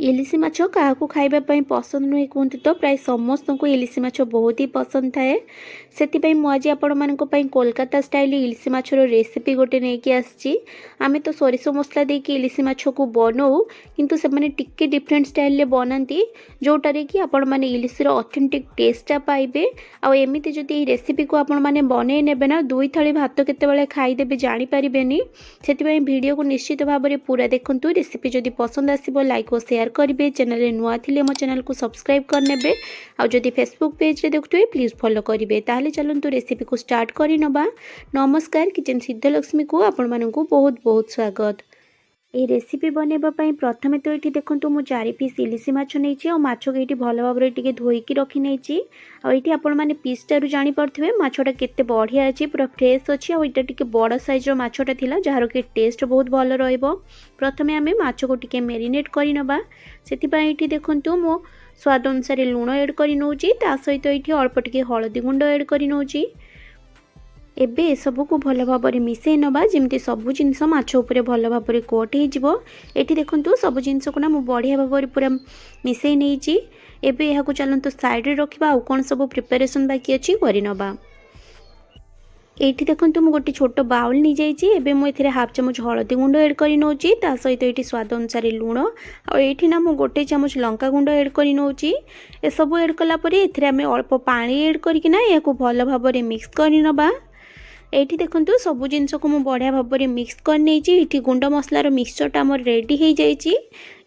इलिशी माछ क्या खावाई पसंद नुहे कहते तो प्राय समस्त को इलिशी माछ बहुत ही पसंद थाए से मुझे आपण मान कोलकाता स्टाइल इलिशी माछर रेसिपी गोटे नहीं आसी आम तो सोरिष मसला देकी इलिशी माछ को बनाऊ किंतु से माने टिके डिफरेंट स्टाइल बनाती जोटारे कि आपण माने इलिशीर ऑथेंटिक टेस्टा पाइबे आमती जदि रेसिपी को आपण माने बने नेबे ना दुई थाली भात केतेबेले खाईदेबे जानी पारिबेनी सेतिपई वीडियो को निश्चित भाव में पूरा देखंतु रेसिपी जदि पसंद आसीबो लाइक और शेयर करेंगे चैनल नुआ थिले मो चैनल को सब्सक्राइब करने आउ जदि फेसबुक पेज रे देखुए प्लीज फॉलो करेंगे ताहले चलंतु रेसिपी को स्टार्ट करि नबा। नमस्कार किचन सिद्धलक्ष्मी को आपण मानकु बहुत बहुत स्वागत। ये रेसिपी बनैबा पई प्रथमे तो ये देखंतु मु 4 पीस इलिशी माछ नैछि और माछ को ये भल भाव में धोईकी रखी नैछि और ये आपण माने पीस टारू जानि परथिबे माछटा केते बढ़िया अछि पूरा फ्रेश अछि और एटा टिके बड़ साइज रो माछटा थिला जहार के टेस्ट बहुत भल रहइबो। प्रथमे आमे माछ को टिके मेरिनेट करि नबा सेति पई ये देखंतु मो स्वाद अनुसार लूण ऐड करि नउछि ता सहित ये अल्प टिके हळदी गुंड ऐड करि नउछि। एबे सबू को भल भाव में मिसई नबा जमती सबू जिनस माछ उपरे भल भाव में कोट हो एठी देखंतु सबू जिनस को ना मु बढ़िया भाव में पूरा मिसई नैछि। एबे यहा को चलंतु साइड रे रखिबा आ कोन सब प्रिपरेशन बाकी अछि करि नबा। एठी देखंतु मु गोटे छोट बाउल नि जाइछि एबे मु एथिरे हाफ चमच हळदी गुंड ऐड करि नउछि ता सहित एठी स्वाद अनुसार लूण और एठी ना मु गोटे चमच लंका गुंड ऐड करि नउछि। ए सब ऐड कला परे एथिरे हमें अल्प पानी ऐड करिकिना याको भल भाव में मिक्स करि नबा। एठी देखंतु सबु जिनस को मु बढ़िया भाव में मिक्स कर नैछि। एठी गुंड मसलार मिक्सचरटा हमर रेडी हो जाइछि।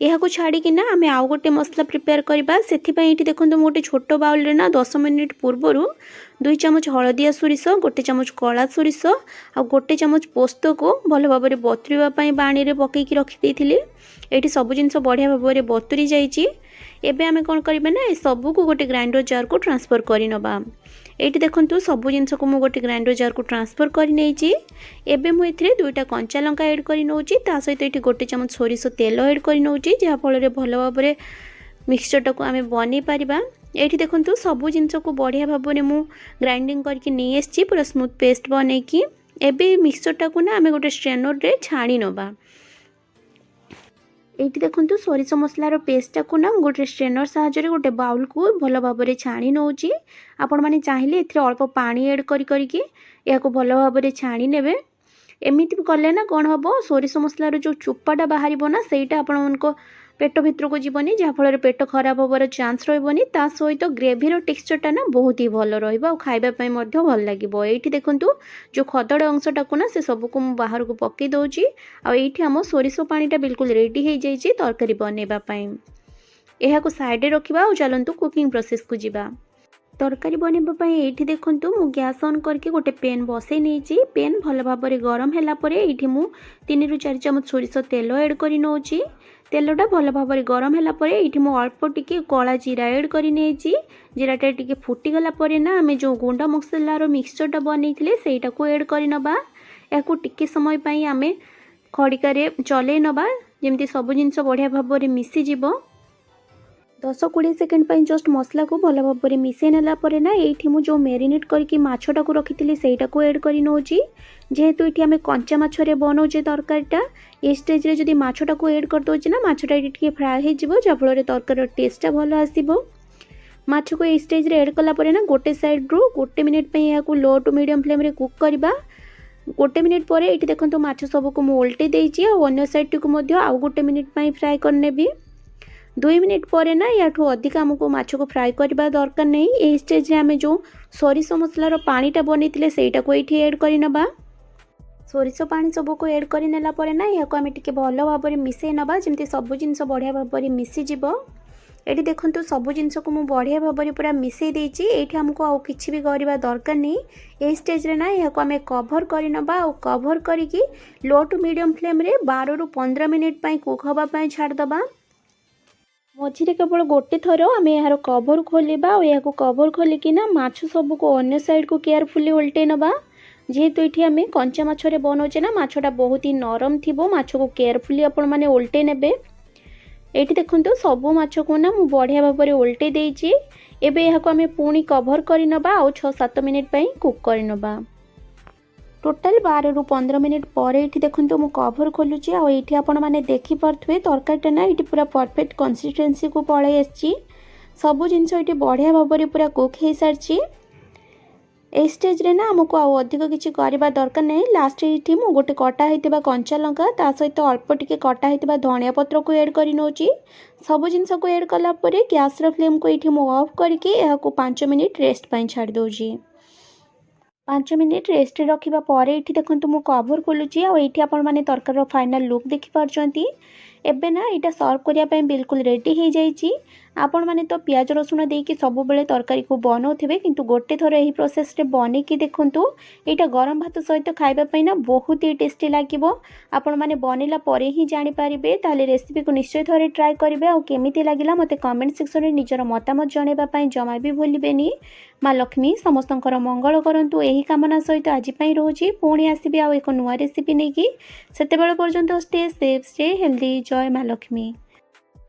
एहा को छाड़ी कि ना हमें आउ गोटे मसला प्रिपेयर करबा सेथि पई एठी देखंतु मोटे छोट बाउल रे ना 10 मिनिट पूर्वरु 2 चमच हळदिया सोरिष गोटे चमच कला सोरिष आ गोटे चमच पोस्त को भल भाव में बतुरिबा पई पानी रे पकेकी रखि देइथिली। एठी सबु जिनस बढ़िया भाव में बतुरी जाइछि। एबे आमे कोन करबे ना ए सबु को गोटे ग्राइंडर जार को ट्रांसफर करि नबा। एठी देखंतु सबु जिनस को मु गोटे ग्राइंडर जार को ट्रांसफर करि नैछि। एबे मु एथिरे 2टा कंचा लंका ऐड करि नउछि ता सहित एठी गोटे चमच सोरिष तेल ऐड करि नउछि जहा फल रे भल भाव में मिक्सचरटा को आमे बनै परिबा। एठी देखंतु सबु जिनस को बढ़िया भाव में मु ग्राइंडिंग करके नै एसछि पूरा स्मूथ पेस्ट बनैकी। एबे मिक्सचरटा को ना आमे गोटे स्ट्रेनर रे छाणी नबा। एठी देखंतु सोरिष मसलार पेस्टा को ना गोटे स्ट्रेनर साहाय्य गोटे बाउल को भल भाव में छाणी नउछि। आपण माने चाहिए एथिरे अल्प पानी ऐड करिकी याको भल भाव में छाणी नेबे। एमिति कले ना कौन हम सोरिष मसलार जो चोपाटा बाहर ना सहीटा आपण मानको पेट भितर को जीवनी जहाँ फल पेट खराब होबार चांस रही ता सहित ग्रेभीर टेक्सचरटा ना बहुत ही भल रहा खाइबापी भल लगे। ये देखंतु जो खदड़ अंशटा को ना से सबको बाहर को पकई दौची आठी आम सोरिष पानीटा बिल्कुल रेडी हो जाइए तरकारी बनैबापी। यह साइड रखा चलतु कुकिंग प्रोसेस को जीवा। तरकारी बनैबापी ये देखंतु मु गैस ऑन करके गोटे पेन बसई नहीं पेन भल भाव में गरम है ये मु 3 ରୁ 4 चमच सोरिष तेल ऐड कर नउछि। तेलटा भल भाव में गरम है ये मु अल्प टिके कला जीरा ऐड कर जीराटा टिके फुटीगला ना आम जो गुंड मसलार मिक्सचरटा बनईले सेटा को ऐड कर नबा। या टिके समय पई आम खड़िकार चलै नबा जमती सब जिनस बढ़िया भाव में मिसीज। 10-20 सेकेंड जस्ट मसला को भल भाव में मिसई नेला परे ना ये मु जो मेरिनेट करके माछटा को रखी सेटा को ऐड कर नउछि। जेहेतु ये आम कंचा माछरे बनाऊे तरकारीटा ये स्टेज रे जदि माछटा को ऐड कर दोचे ना माछटा ये फ्राए हो जहाँफल तरकारी टेस्टा भल आसीबो। माछ को ये स्टेज रे ऐड कला परे ना गोटे साइड रू गोटे मिनिट पे या लो टू मीडियम फ्लेम रे कुक करबा। गोटे मिनिट पर ये देखो माछ सबको मु उल्टे देइछि और अन्य साइड को मध्य आउ गोटे मिनिट पे फ्राए करनेबी। 2 मिनिट पर ना या अधिक आमको माछ को फ्राए करबा दरकार नहीं। ये स्टेज रे आम जो सोरिष मसलार पानीटा बनईले सेटा को ये ऐड कर नबा। सोरिष पानी सबको ऐड कर नेला परे ना या आम टिके भल भाव में मिसई नबा जमती सब जिनस बढ़िया भाव में मिसीज। ये देखंतु सब जिनस को मु बढ़िया भाव में पूरा मिसई देइछि। एठी हमको आउ किछि भी करबा दरकार नहीं। ये स्टेज रे ना या आम कभर कर नबा और कभर करिकी लो टू मीडियम फ्लेम रे 12 ରୁ 15 मिनिट पई कुक होबा पई छाड़ दबा। मझे केवल गोटे थर आम यार कभर खोलिबा और या कभर खोलिकी ना माछ सबको अन्य साइड को केयरफुली उल्टे नबा। जेहेतु ये आम कंचा माछरे बनाऊे ना माछटा बहुत ही नरम थी माछ को केयरफुली आपण मैंने उल्टे नेबे। ये देखंतु सबू माछ को ना मु बढ़िया भाव में उल्टे देइछि। एबे यहाको आम पुणी कभर कर नबा और 6-7 मिनिट पई कुक कर नबा। टोटाल 12 ରୁ 15 मिनिट पर ये देखो मु कभर खोलुची आठी आपण मैंने देखिपे तरकारी ना ये पूरा परफेक्ट कंसिस्टेंसी को पलि आसी सबू जिनस ये बढ़िया भाव में पूरा कुक हो सारी। ए स्टेज रे ना आमको आउ अधिक किसी करवा दरकार नहीं। लास्ट ये मुझे गोटे कटा होता कंचा लंका ता सहित अल्प टिके कटा होता धनिया पत्र को ऐड कर नौची। सबू जिनस को ऐड कलापर गैस फ्लेम को ये मुझे ऑफ करके 5 मिनिट रेस्ट पर छाड़ दूची। 5 मिनिट रेस्ट रखा पर ये देखो मुझे कभर खोलुची आठी आपण मैंने तरकार फाइनल लुक देखिपार्टी। एबे ना यहाँ सर्व करने बिल्कुल रेडी हो जाइए। आपण मैंने तो प्याज रसुण देकी सब बेले तरकारी को बनाऊे किंतु गोटे थर यही प्रोसेस रे बनईकी देखूँ यहाँ गरम भात सहित खावाई ना बहुत ही टेस्टी लगे। आपण मैंने बनैला परे ही जानीपारे ताले रेसिपी को निश्चय थोड़े ट्राए करेंगे। आउ केमिति लागिला मते कमेंट सेक्शन में निजर मतामत जणाइबा जमा भी भूलिबेनी। माँ लक्ष्मी समस्तंकर मंगल करंतु यही कामना सहित आज रोची पुणी आसबि आउ एक नुआ रेसिपी नहीं कि सेतेबेले पर्यंत स्टे सेफ स्टे हेल्दी। जय माँ लक्ष्मी।